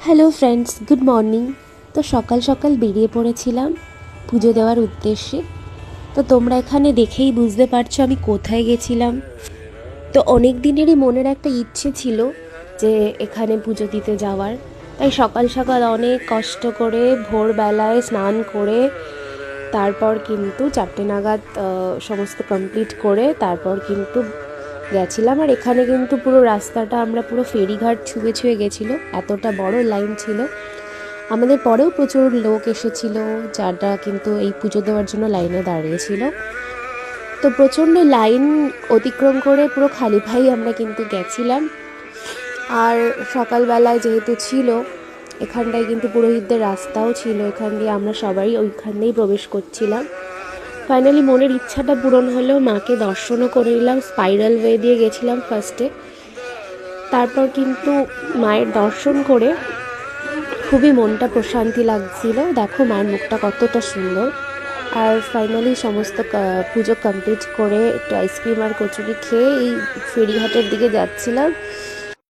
Hello friends, good morning. তো সকাল সকাল বেরিয়ে পড়েছিলাম পুজো দেওয়ার উদ্দেশ্যে। তো তোমরা এখানে দেখেই বুঝতে পারছো আমি কোথায় গেছিলাম। তো অনেক দিনেরই মনের একটা ইচ্ছে ছিল যে এখানে পুজো দিতে যাওয়ার। তাই সকাল সকাল অনেক কষ্ট করে ভোরবেলায় স্নান করে তারপর কিন্তু 4টে নাগাদ সমস্ত কমপ্লিট করে তারপর কিন্তু গেছিলাম। আর এখানে কিন্তু পুরো রাস্তাটা আমরা পুরো ফেরিঘাট ছুঁয়ে ছুঁয়ে গেছিলো, এতটা বড় লাইন ছিল। আমাদের পরেও প্রচুর লোক এসেছিল যারা কিন্তু এই পুজো দেওয়ার জন্য লাইনে দাঁড়িয়েছিল। তো প্রচণ্ড লাইন অতিক্রম করে পুরো খালি পায়েই আমরা কিন্তু গেছিলাম। আর সকালবেলায় যেহেতু ছিল এখানটায় কিন্তু পুরোহিতদের রাস্তাও ছিল, এখান দিয়ে আমরা সবাই ওইখান দিয়েই প্রবেশ করছিলাম। ফাইনালি মনের ইচ্ছাটা পূরণ হলেও মাকে দর্শনও করে নিলাম। স্পাইরাল ওয়ে দিয়ে গেছিলাম ফার্স্টে, তারপর কিন্তু মায়ের দর্শন করে খুবই মনটা প্রশান্তি লাগছিল। দেখো মায়ের মুখটা কতটা সুন্দর। আর ফাইনালি সমস্ত পুজো কমপ্লিট করে একটু আইসক্রিম আর কচুরি খেয়ে এই ফেরিঘাটের দিকে যাচ্ছিলাম।